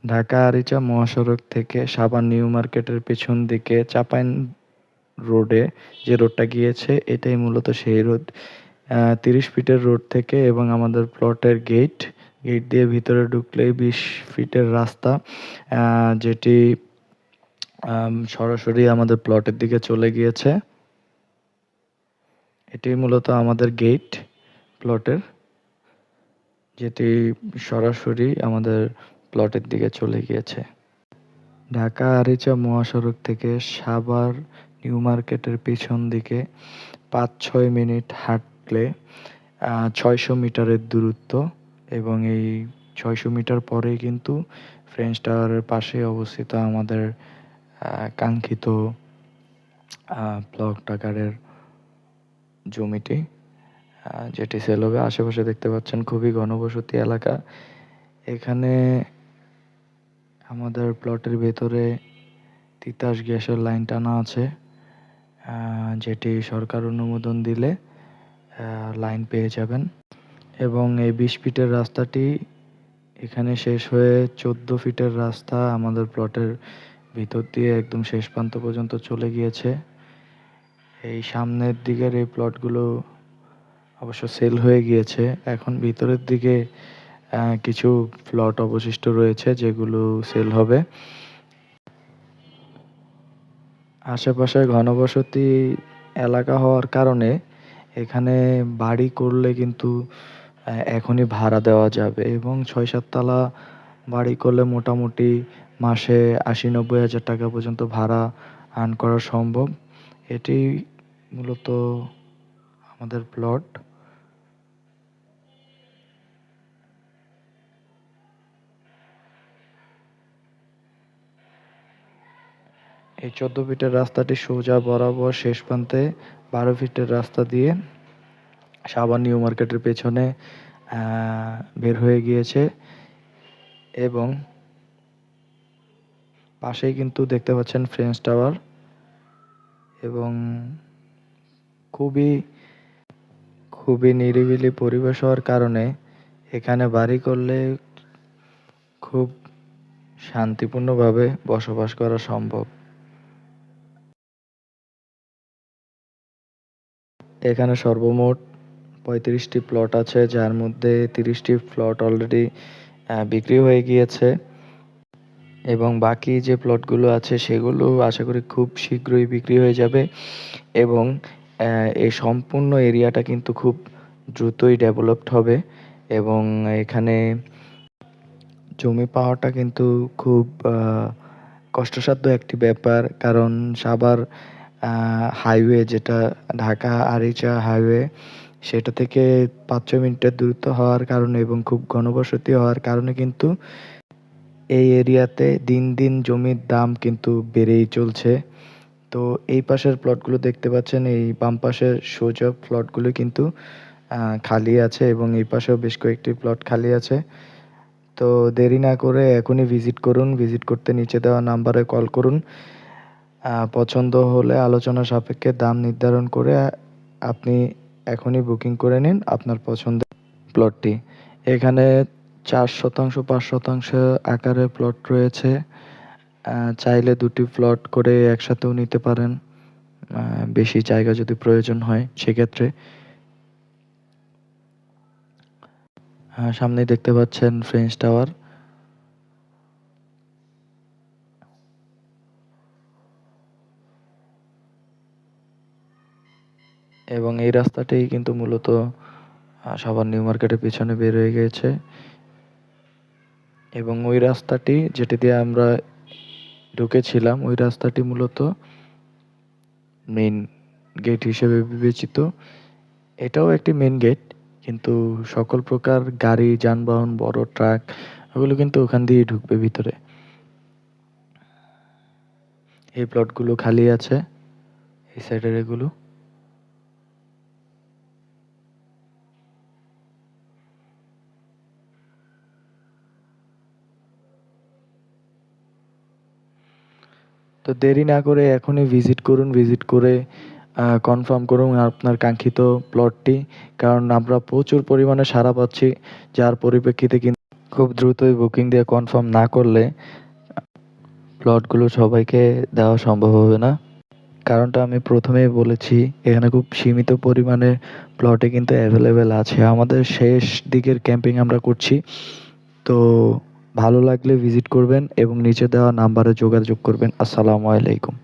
ঢাকা আরিচা মহাসড়ক থেকে সাভার নিউ মার্কেটের পেছন দিকে চাপাইন রোডে যে রোডটা গিয়েছে এটাই মূলত সেই রোড। 30 ফিটের রোড থেকে এবং আমাদের প্লটের গেট দিয়ে ভিতরে ঢুকলেই 20 ফিটের রাস্তা, যেটি সরাসরি আমাদের প্লটের দিকে চলে গিয়েছে। এটি মূলত আমাদের গেট প্লটের, যেটি সরাসরি আমাদের প্লটের দিকে চলে গিয়েছে। ঢাকা আরিচা মহাসড়ক থেকে সাভার নিউ মার্কেটের পিছন দিকে 5-6 মিনিট হাঁটলে 600 মিটারের দূরত্ব, এবং এই 600 মিটার পরেই কিন্তু ফ্রেঞ্চ টাওয়ারের পাশে অবস্থিত আমাদের কাঙ্ক্ষিত ব্লক আকারের জমিটি, যেটি সেল হবে। আশেপাশে দেখতে পাচ্ছেন খুবই ঘনবসতি এলাকা। এখানে আমাদের প্লটের ভেতরে তিতাস গ্যাসের লাইন টানা আছে, যেটি সরকার অনুমোদন দিলে লাইন পেয়ে যাবেন। এবং এই 20 ফিটের রাস্তাটি এখানে শেষ হয়ে 14 ফিটের রাস্তা আমাদের প্লটের ভিতর দিয়ে একদম শেষ প্রান্ত পর্যন্ত চলে গিয়েছে। এই সামনের দিকের এই প্লটগুলো অবশ্য সেল হয়ে গিয়েছে। এখন ভিতরের দিকে কিছু প্লট অবশিষ্ট রয়েছে যেগুলো সেল হবে। আশেপাশে ঘনবসতি এলাকা হওয়ার কারণে এখানে বাড়ি করলে কিন্তু এখনই ভাড়া দেওয়া যাবে, এবং 6-7 তলা বাড়ি করলে মোটামুটি মাসে 80-90 হাজার টাকা পর্যন্ত ভাড়া আর্ন করা সম্ভব। এটি মূলত আমাদের প্লট। এই 14 ফিটের রাস্তাটি সোজা বরাবর শেষ প্রান্তে 12 ফিটের রাস্তা দিয়ে সাভার নিউ মার্কেটের পেছনে বের হয়ে গিয়েছে, এবং পাশেই কিন্তু দেখতে পাচ্ছেন ফ্রেঞ্চ টাওয়ার। এবং খুবই খুবই নিরিবিলি পরিবেশ হওয়ার কারণে এখানে বাড়ি করলে খুব শান্তিপূর্ণভাবে বসবাস করা সম্ভব। এখানে সর্বমোট 35টি প্লট আছে, যার মধ্যে 30টি প্লট অলরেডি বিক্রি হয়ে গিয়েছে, এবং বাকি যে প্লটগুলো আছে সেগুলো আশা করি খুব শীঘ্রই বিক্রি হয়ে যাবে। এবং এই সম্পূর্ণ এরিয়াটা কিন্তু খুব দ্রুতই ডেভেলপড হবে, এবং এখানে জমি পাওয়াটা কিন্তু খুব কষ্টসাধ্য একটি ব্যাপার, কারণ সাভার হাইওয়ে, যেটা ঢাকা আরিচা হাইওয়ে, সেটা থেকে 5-6 মিনিটের দূরত্ব হওয়ার কারণে এবং খুব ঘনবসতি হওয়ার কারণে কিন্তু এই এরিয়াতে দিন দিন জমির দাম কিন্তু বেড়েই চলছে। তো এই পাশের প্লটগুলো দেখতে পাচ্ছেন, এই বাম পাশের সোজা প্লটগুলো কিন্তু খালি আছে, এবং এই পাশেও বেশ কয়েকটি প্লট খালি আছে। তো দেরি না করে এখনই ভিজিট করুন। ভিজিট করতে নিচে দেওয়া নাম্বারে কল করুন। পছন্দ হলে আলোচনা সাপেক্ষে দাম নির্ধারণ করে আপনি এখনই বুকিং করে নিন আপনার পছন্দের প্লটটি। এখানে 4% 5% আকারে প্লট রয়েছে। চাইলে 2টি প্লট করে একসাথেও নিতে পারেন, বেশি জায়গা যদি প্রয়োজন হয় সেক্ষেত্রে। সামনেই দেখতে পাচ্ছেন ফ্রেঞ্চ টাওয়ার। এবং এই রাস্তাটাই কিন্তু মূলত সাভার নিউ মার্কেটের পিছনে বের হয়ে গিয়েছে, এবং ওই রাস্তাটি যেটি দিয়ে আমরা ঢুকেছিলাম ওই রাস্তাটি মূলত মেইন গেট হিসেবে বিবেচিত। এটাও একটি মেইন গেট, কিন্তু সকল প্রকার গাড়ি যানবাহন, বড় ট্রাক, ওগুলো কিন্তু ওখান দিয়েই ঢুকবে ভিতরে। এই প্লটগুলো খালি আছে, এই সাইডের এগুলো। তো দেরি না করে এখনই ভিজিট করুন। ভিজিট করে কনফার্ম করুন আপনার কাঙ্ক্ষিত প্লটটি, কারণ আমরা প্রচুর পরিমাণে সাড়া পাচ্ছি, যার পরিপ্রেক্ষিতে কিন্তু খুব দ্রুতই বুকিং দিয়ে কনফার্ম না করলে প্লটগুলো সবাইকে দেওয়া সম্ভব হবে না। কারণটা আমি প্রথমেই বলেছি, এখানে খুব সীমিত পরিমাণে প্লটে কিন্তু অ্যাভেলেবেল আছে। আমাদের শেষ দিকের ক্যাম্পিং আমরা করছি। তো ভালো লাগলে ভিজিট করবেন এবং নিচে দেওয়া নাম্বারে যোগাযোগ করবেন। আসসালামু আলাইকুম।